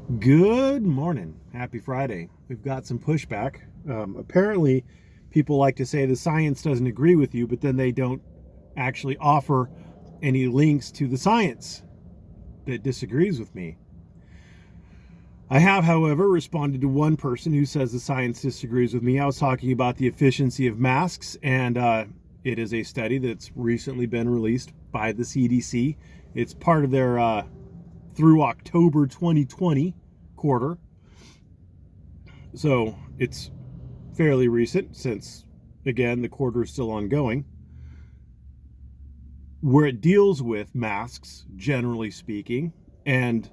Good morning. Happy Friday. We've got some pushback. Apparently, people like to say the science doesn't agree with you, but then they don't actually offer any links to the science that disagrees with me. I have, however, responded to one person who says the science disagrees with me. I was talking about the efficiency of masks, and it is a study that's recently been released by the CDC. It's part of their through October 2020 quarter. So it's fairly recent since, again, the quarter is still ongoing. Where it deals with masks, generally speaking, and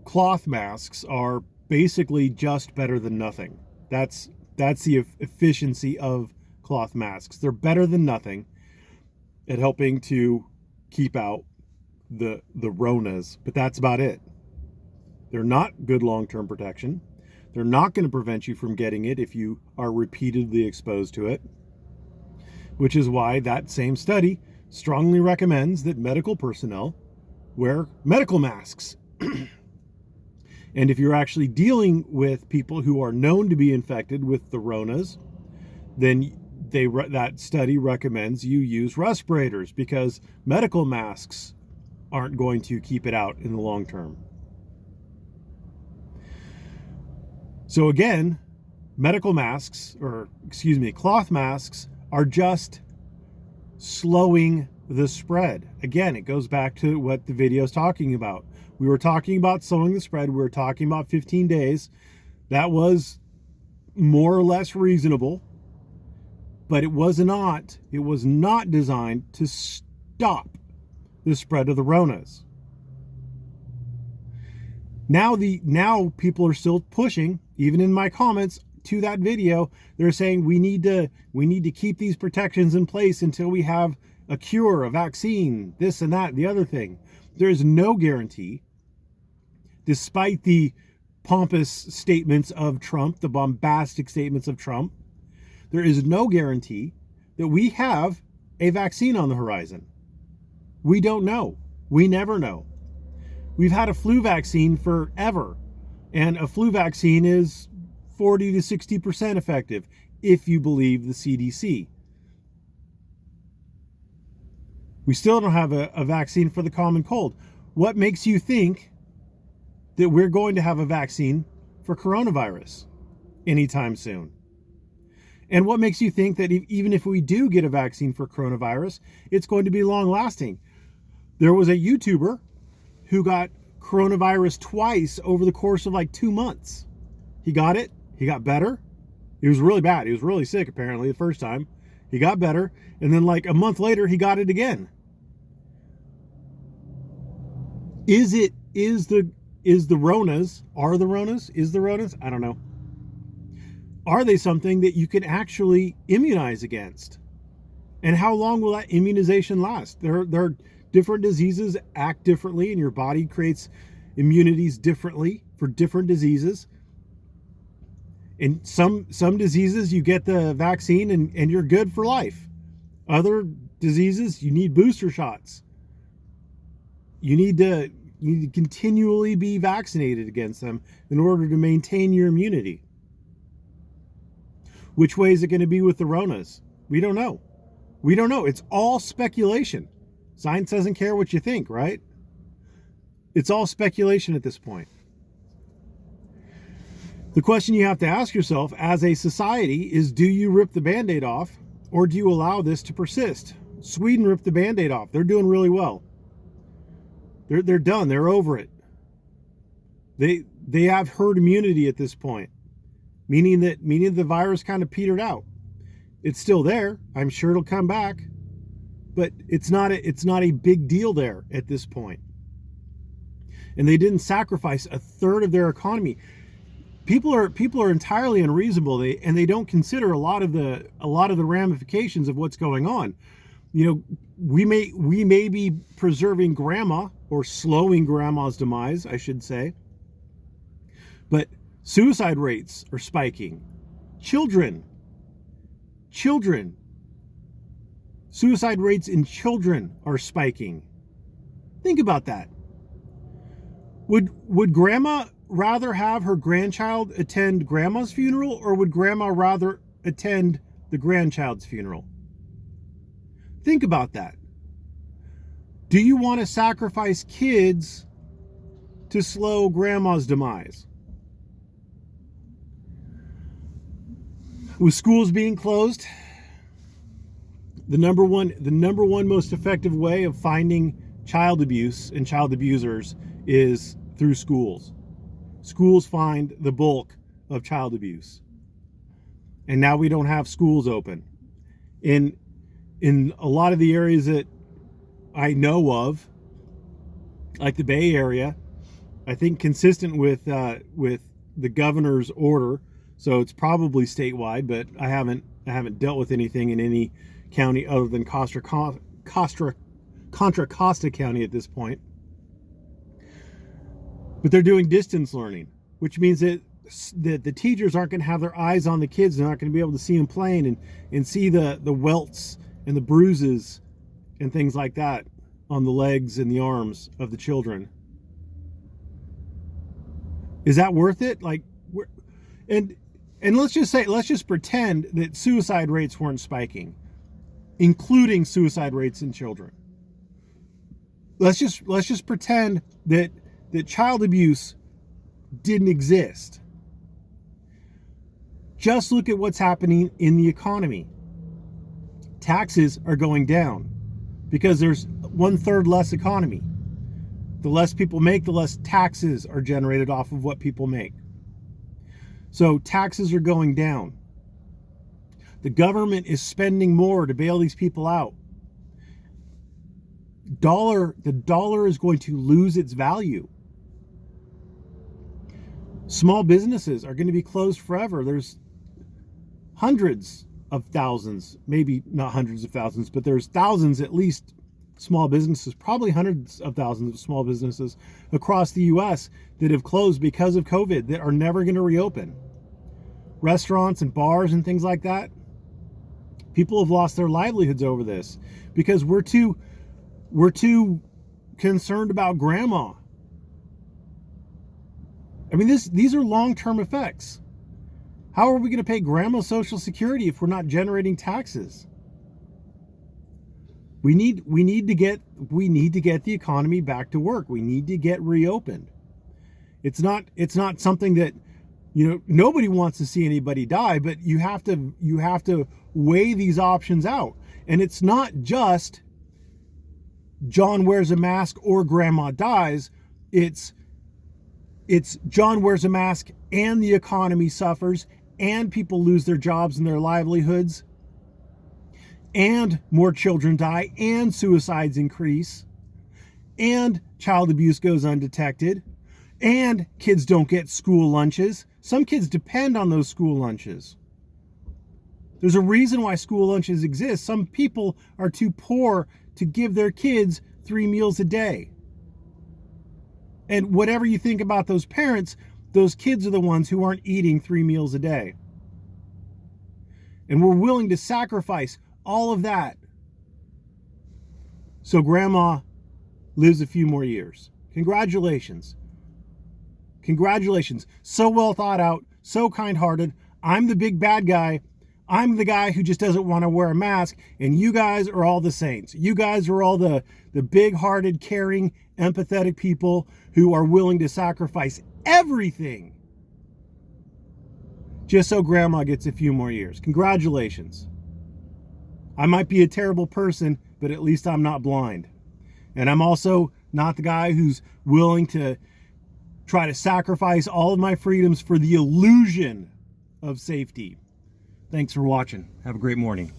cloth masks are basically just better than nothing. That's the efficiency of cloth masks. They're better than nothing at helping to keep out the Ronas, but that's about it. They're not good long-term protection. They're not going to prevent you from getting it if you are repeatedly exposed to it, which is why that same study strongly recommends that medical personnel wear medical masks. And if you're actually dealing with people who are known to be infected with the Ronas, then that study recommends you use respirators, because medical masks aren't going to keep it out in the long term. So again, cloth masks are just slowing the spread. Again, it goes back to what the video is talking about. We were talking about slowing the spread. We were talking about 15 days. That was more or less reasonable, but it was not designed to stop the spread of the Ronas. Now people are still pushing, even in my comments to that video, they're saying we need to keep these protections in place until we have a cure, a vaccine, this and that, the other thing. There is no guarantee, despite the pompous statements of Trump, the bombastic statements of Trump, there is no guarantee that we have a vaccine on the horizon. We don't know. We never know. We've had a flu vaccine forever, and a flu vaccine is 40 to 60% effective if you believe the CDC. We still don't have a vaccine for the common cold. What makes you think that we're going to have a vaccine for coronavirus anytime soon? And what makes you think that even if we do get a vaccine for coronavirus, it's going to be long lasting? There was a YouTuber who got coronavirus twice over the course of like 2 months. He got it. He got better. It was really bad. He was really sick, apparently, the first time. He got better. And then like a month later, he got it again. Is the Ronas, I don't know. Are they something that you can actually immunize against? And how long will that immunization last? They're different diseases act differently, and your body creates immunities differently for different diseases. In some diseases, you get the vaccine and you're good for life. Other diseases, you need booster shots. You need to continually be vaccinated against them in order to maintain your immunity. Which way is it going to be with the Ronas? We don't know. We don't know. It's all speculation. Science doesn't care what you think, right? It's all speculation at this point. The question you have to ask yourself as a society is, do you rip the Band-Aid off, or do you allow this to persist? Sweden ripped the Band-Aid off. They're doing really well. They're done. They're over it. They have herd immunity at this point, meaning the virus kind of petered out. It's still there. I'm sure it'll come back, but it's not a big deal there at this point. And they didn't sacrifice a third of their economy. People are entirely unreasonable. They don't consider a lot of the ramifications of what's going on. You know, we may be preserving grandma, or slowing grandma's demise, I should say. But suicide rates are spiking. Children. Suicide rates in children are spiking. Think about that. Would grandma rather have her grandchild attend grandma's funeral, or would grandma rather attend the grandchild's funeral? Think about that. Do you want to sacrifice kids to slow grandma's demise? With schools being closed, the number one most effective way of finding child abuse and child abusers is through schools. Schools find the bulk of child abuse. And now we don't have schools open. In a lot of the areas that I know of, like the Bay Area, I think consistent with the governor's order, so it's probably statewide, but I haven't dealt with anything in any county other than Contra Costa County at this point. But they're doing distance learning, which means that the teachers aren't going to have their eyes on the kids. They're not going to be able to see them playing and see the welts and the bruises and things like that on the legs and the arms of the children. Is that worth it? And let's just pretend that suicide rates weren't spiking, including suicide rates in children. Let's just pretend that child abuse didn't exist. Just look at what's happening in the economy. Taxes are going down because there's 1/3 less economy. The less people make, the less taxes are generated off of what people make. So taxes are going down. The government is spending more to bail these people out. The dollar is going to lose its value. Small businesses are going to be closed forever. There's hundreds of thousands, maybe not hundreds of thousands, but there's thousands at least small businesses, probably hundreds of thousands of small businesses across the US that have closed because of COVID that are never going to reopen. Restaurants and bars and things like that. People have lost their livelihoods over this because we're too concerned about grandma. I mean, these are long-term effects. How are we going to pay grandma's Social Security if we're not generating taxes? We need to get the economy back to work. We need to get reopened. It's not something that, nobody wants to see anybody die, but you have to weigh these options out. And it's not just John wears a mask or grandma dies. It's John wears a mask and the economy suffers and people lose their jobs and their livelihoods and more children die and suicides increase and child abuse goes undetected and kids don't get school lunches. Some kids depend on those school lunches. There's a reason why school lunches exist. Some people are too poor to give their kids 3 meals a day. And whatever you think about those parents, those kids are the ones who aren't eating 3 meals a day. And we're willing to sacrifice all of that so grandma lives a few more years. Congratulations. Congratulations. So well thought out, so kind-hearted. I'm the big bad guy. I'm the guy who just doesn't want to wear a mask, and you guys are all the saints. You guys are all the big-hearted, caring, empathetic people who are willing to sacrifice everything just so grandma gets a few more years. Congratulations. I might be a terrible person, but at least I'm not blind. And I'm also not the guy who's willing to try to sacrifice all of my freedoms for the illusion of safety. Thanks for watching. Have a great morning.